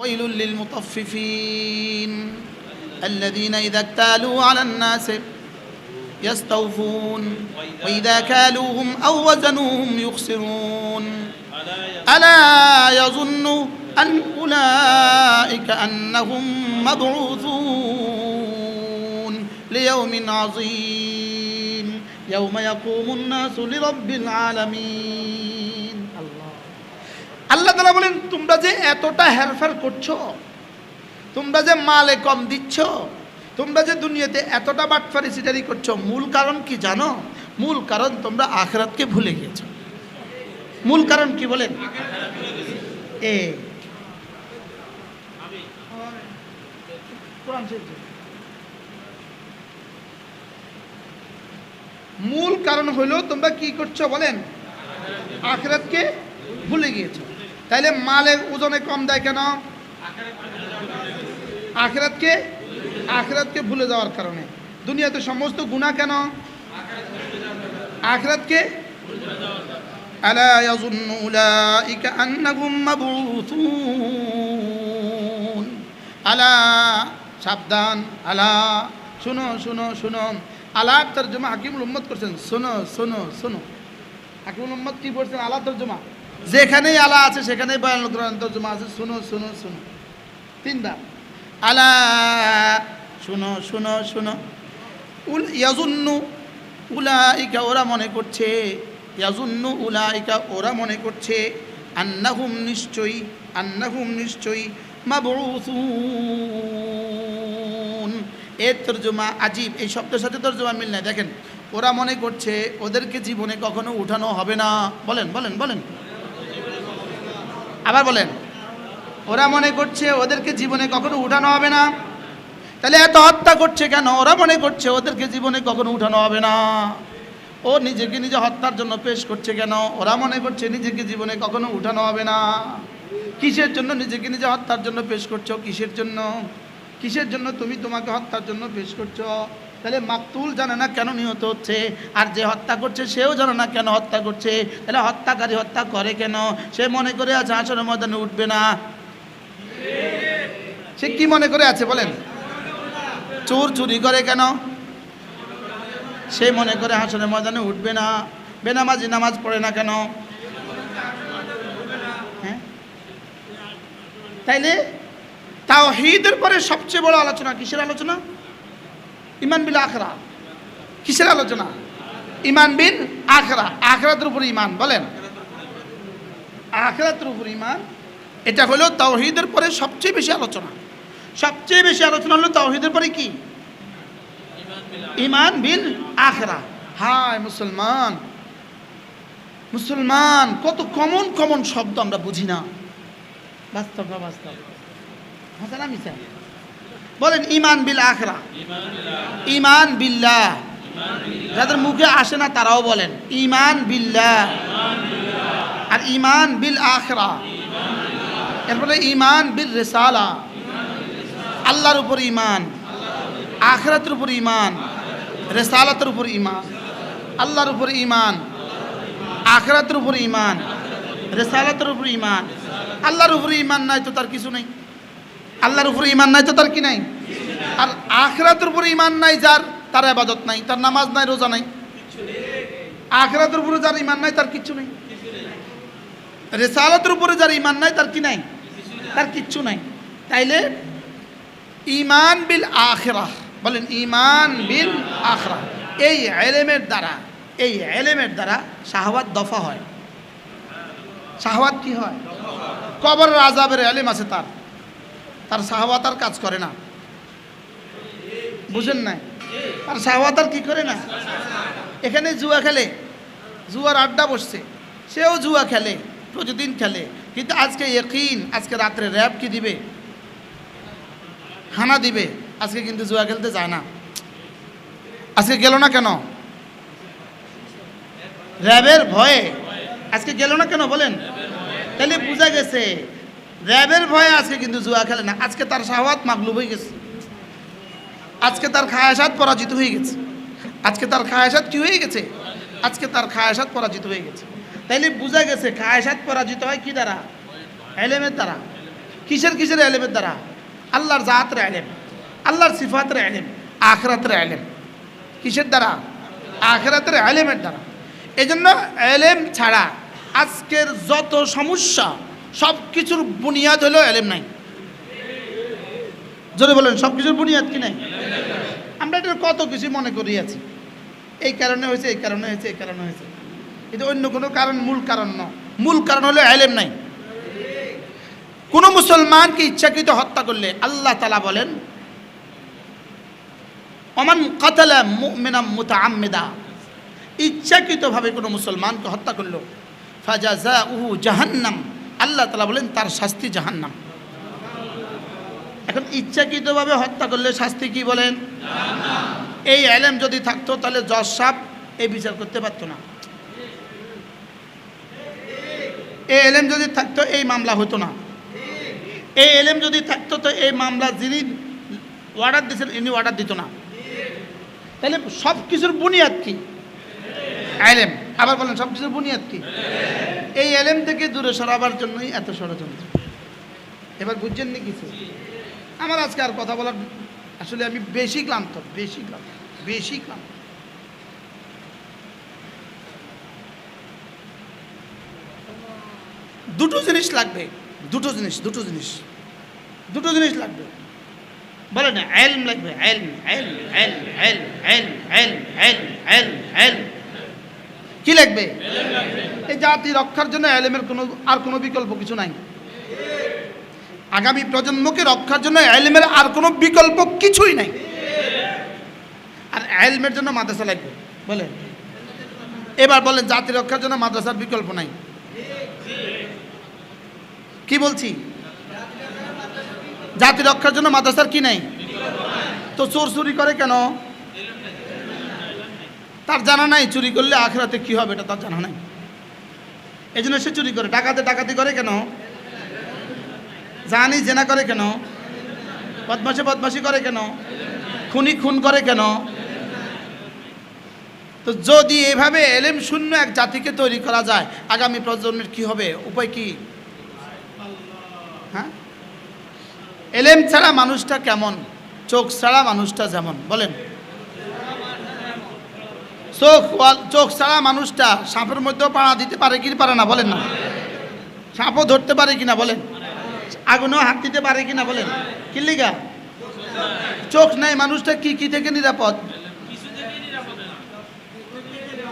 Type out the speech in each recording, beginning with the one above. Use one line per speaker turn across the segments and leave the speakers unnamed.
ويل للمطففين الذين إذا اكتالوا على الناس يستوفون وإذا كالوهم أو وزنوهم يخسرون ألا يظن أن أولئك أنهم مبعوثون ليوم عظيم يوم يقوم الناس لرب العالمين আল্লাহ তাআলা বলেন তোমরা যে এতটা হেরফের করছো, তোমরা যে মালে কম দিচ্ছ, তোমরা যে দুনিয়াতে এতটা বাটফারি সিটারি করছো, মূল কারণ কি জানো? মূল কারণ তোমরা আখিরাতকে ভুলে গিয়েছো। মূল কারণ কি বলেন? মূল কারণ হলো তোমরা কি করছো বলেন? আখিরাতকে ভুলে গিয়েছো। তাইলে মালের ওজনে কম দেয় কেন? আখিরাতকে ভুলে যাওয়ার কারণে। দুনিয়াতে সমস্ত গুনাহ কেন? আখিরাতকে। আলা ইয়াযুন্নু উলাইকা আন্নাহুম মাবউথুন। আলা, সাবধান, আলা, শুনো শুনো শুনো। আলার তরজমা হাকিমুল উম্মত করছেন শোনো শোনো শোনো। হাকিমুল উম্মত কি বলছেন? আলা তরজমা, যেখানেই আলা আছে সেখানেই বয়ানুল কোরআন তরজমা আছে শুনো শুনো শুনো। তিনবার আলা, শুনো শুনো শুনো। ইয়াজুন্নু উলাইকা, ওরা মনে করছে, ইয়াজুন্নু উলাইকা, ওরা মনে করছে, আন্নাহুম নিশ্চয়ই মাবউসুন। এর তরজমা আজীব, এই শব্দের সাথে তরজমা মিল নাই। দেখেন, ওরা মনে করছে ওদেরকে জীবনে কখনো উঠানো হবে না। বলেন বলেন বলেন, আবার বলেন। ওরা মনে করছে ওদেরকে জীবনে কখনো উঠানো হবে না। তাহলে এত হত্যা করছে কেন? ওরা মনে করছে ওদেরকে জীবনে কখনো উঠানো হবে না। ও নিজেকে নিজে হত্যার জন্য পেশ করছে কেন? ওরা মনে করছে নিজেকে জীবনে কখনো উঠানো হবে না। কিসের জন্য নিজেকে নিজে হত্যার জন্য পেশ করছো? কিসের জন্য? কিসের জন্য তুমি তোমাকে হত্যার জন্য পেশ করছো? তাহলে মাকতুল জানে না কেন নিহত হচ্ছে, আর যে হত্যা করছে সেও জানে না কেন হত্যা করছে। তাহলে হত্যাকারী হত্যা করে কেন? সে মনে করে আছে হাসরের ময়দানে উঠবে না। সে কি মনে করে আছে বলেন? চোর চুরি করে কেন? সে মনে করে হাসরের ময়দানে উঠবে না। বেনামাজি নামাজ পড়ে না কেন? হ্যাঁ, তাইলে তাওহীদের পরে সবচেয়ে বড় আলোচনা কিসের আলোচনা? ঈমান বিল আখিরা। কিসের আলোচনা? ঈমান বিল আখিরা, আখিরাতের উপর ঈমান। বলেন, আখিরাতের উপর ঈমান। এটা হলো তাওহীদের পরে সবচেয়ে বেশি আলোচনা। সবচেয়ে বেশি আলোচনা হলো তাওহীদের পরে কি? ঈমান বিল আখিরা। হায় মুসলমান, মুসলমান কত কমন কমন শব্দ আমরা বুঝি না। বাস্তব না বাস্তব? হাসান মিছা বলেন ঈমান বিল আখিরা, ঈমান বিল্লাহ। যাদের মুখে আসে না তারাও বলেন ঈমান বিল্লাহ। আর ঈমান বিল আখিরা, এরপরে ঈমান বিল রিসালা, আল্লাহর উপর ঈমান, আখিরাতের উপর ঈমান, রিসালাতের উপর ঈমান। আল্লাহর উপর ঈমান, আখিরাতের উপর ঈমান, রিসালাতের উপর ঈমান। আল্লাহর উপর ঈমান নাই তো তার কিছু নেই। আল্লাহর উপর ঈমান নাই তো তার কি নাই? আর আখিরাতের উপর ঈমান নাই যার, তার ইবাদত নাই, তার নামাজ নাই, রোজা নাই। আখিরাতের উপরে যার ঈমান নাই তার কিচ্ছু নেই। রিসালাতের উপরে যার ঈমান নাই তার কি নাই? তার কিচ্ছু নাই। তাইলে ঈমান বিল আখিরা, বলেন ঈমান বিল আখিরা। এই ইলমের দ্বারা শাহওয়াত দফা হয়। শাহওয়াত কি হয়? কবরের আযাবের ইলম আছে তার, তার শাহওয়াত আর কাজ করে না। বুঝেন না? তার শাহওয়াত আর কি করে না। এখানে জুয়া খেলে, জুয়ার আড্ডা বসছে, সেও জুয়া খেলে, প্রতিদিন খেলে, কিন্তু আজকে ইয়াকিন, আজকে রাত্রে র্যাব কি দিবে? হানা দিবে। আজকে কিন্তু জুয়া খেলতে যায় না। আজকে গেল না কেন? র্যাবের ভয়ে আজকে গেল না কেন বলেন? তাহলে বোঝা গেছে র্যাবের ভয়ে আজকে কিন্তু জুয়া খেলে না। আজকে তার শাহওয়াত মাগলুব হয়ে গেছে, আজকে তার খায়াসাত পরাজিত হয়ে গেছে। আজকে তার খায়াসাত কি হয়ে গেছে? আজকে তার খায়াসাত পরাজিত হয়ে গেছে। তাইলে বোঝা গেছে খায়াসাত পরাজিত হয় কি দ্বারা? ইলমের দ্বারা। কিসের কিসের এলেমের দ্বারা? আল্লাহর জাতের এলেম, আল্লাহর সিফাতের এলেম, আখিরাতের এলেম। কিসের দ্বারা? আখিরাতের এলেমের দ্বারা। এজন্য এলেম ছাড়া আজকের যত সমস্যা সব কিছুর বুনিয়াদ হলো এলেম নাই। জোরে বলেন, সব কিছুর বুনিয়াদ কি নাই? আমরা এটা কত কিছু মনে করি আছি, এই কারণে হয়েছে, এই কারণে হয়েছে, এই কারণে হয়েছে। এটা অন্য কোনো কারণ, মূল কারণ নয়। মূল কারণ হলো এলেম নাই। কোন মুসলমানকে ইচ্ছাকৃত হত্যা করলে আল্লাহ তাআলা বলেন, ওমান কাতালা মুমিনাম মুতাআম্মিদা, ইচ্ছাকৃতভাবে কোনো মুসলমানকে হত্যা করলো, ফাজাযাউহু জাহান্নাম, আল্লাহ তাআলা বলেন তার শাস্তি জাহান্নাম। এখন ইচ্ছাকৃতভাবে হত্যা করলে শাস্তি কি বলেন? জাহান্নাম। এই এলেম যদি থাকতো তাহলে জজ সাহেব এই বিচার করতে পারতো না। এই এলেম যদি থাকতো এই মামলা হতো না। এই এলেম যদি থাকতো তো এই মামলা যিনি অর্ডার দিয়েছেন ইনি অর্ডার দিত না। তাহলে সব কিছুর বুনিয়াদ কি? এলেম। আবার বলেন, সব কিছুর বুনিয়াদ কি? এই এলেম থেকে দূরে সরাবার জন্যই এত ষড়যন্ত্র। এবার বুঝছেন নি কিছু? আমার আজকে আর কথা বলার, আসলে আমি বেশি ক্লান্ত। দুটো জিনিস লাগবে, দুটো জিনিস লাগবে। বলে না, ইলম লাগবে, ইলম। কি লাগবে? এই জাতি রক্ষার জন্য ইলমের কোনো বিকল্প কিছু নাই। আগামী প্রজন্মকে রক্ষার জন্য ইলমের আর কোনো বিকল্প কিছুই নাই। আর ইলমের জন্য মাদ্রাসা লাগবে। বলেন, এবার বলেন, জাতি রক্ষার জন্য মাদ্রাসার বিকল্প নাই। কি বলছি? জাতি রক্ষার জন্য মাদ্রাসার কি নাই? তো চোর চুরি করে কেন? তার জানা নাই চুরি করলে আখিরাতে কি হবে, এটা তার জানা নাই। এই জন্য সে চুরি করে। ডাকাতি করে কেন? জানি জেনা করে কেন? বদমাশি করে কেন? খুন করে কেন? তো যদি এভাবে এলেম শূন্য এক জাতিকে তৈরি করা যায়, আগামী প্রজন্মের কি হবে? উপায় কি? হ্যাঁ, এলেম ছাড়া মানুষটা কেমন? চোখ ছাড়া মানুষটা যেমন। বলেন, চোখ ছাড়া মানুষটা সাপের মধ্যেও পাড়া দিতে পারে কি পারে না? বলেন না। সাপও ধরতে পারে কিনা? বলেন। আগুনেও হাত দিতে পারে কিনা? বলেন। কি লিগা? চোখ নাই মানুষটা কি থেকে নিরাপদ?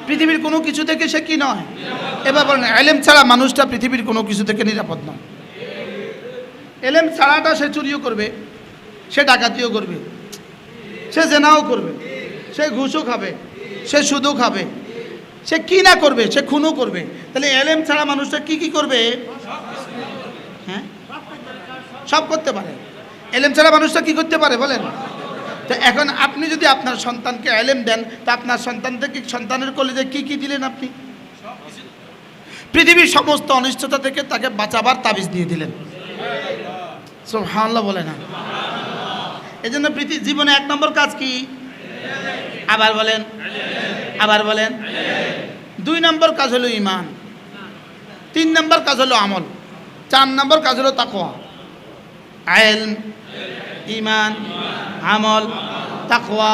পৃথিবীর কোনো কিছু থেকে সে কি নয়? এবার বলেন, এলেম ছাড়া মানুষটা পৃথিবীর কোনো কিছু থেকে নিরাপদ নয়। এলেম ছাড়াটা সে চুরিও করবে, সে ডাকাতিও করবে, সে জেনাও করবে, সে ঘুষও খাবে, সে সুদও খাবে, সে কি না করবে, সে খুনও করবে। তাহলে এলেম ছাড়া মানুষটা কি করবে? হ্যাঁ, সব করতে পারে। এলেম ছাড়া মানুষটা কি করতে পারে? বলেন। তো এখন আপনি যদি আপনার সন্তানকে এলেম দেন, তা আপনার সন্তানের কলেজে কি দিলেন? আপনি পৃথিবীর সমস্ত অনিষ্টতা থেকে তাকে বাঁচাবার তাবিজ দিয়ে দিলেন। সুবহানাল্লাহ বলে না? এই জন্য জীবনে 1 নম্বর কাজ কি? আবার বলেন। 2 নম্বর কাজ হলো ঈমান, 3 নম্বর কাজ হলো আমল, 4 নম্বর কাজ হলো তাকওয়া। ইলম, ঈমান, আমল, তাকওয়া।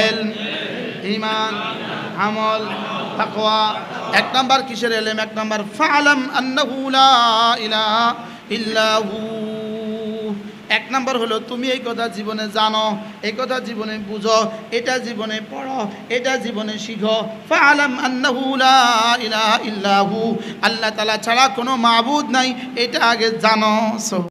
ইলম, ঈমান, আমল, তাকওয়া। 1 নম্বর কিসের এলেম? 1 নম্বর ফা'লাম আন্নাহু লা ইলাহা ইল্লাহু। 1 নম্বর হলো তুমি এই কথা জীবনে জানো, এই কথা জীবনে বুঝো, এটা জীবনে পড়ো, এটা জীবনে শিখো। ফা'লাম আন্নাহু লা ইলাহা ইল্লাহু, আল্লাহ তাআলা ছাড়া কোনো মাবুদ নাই, এটা আগে জানো।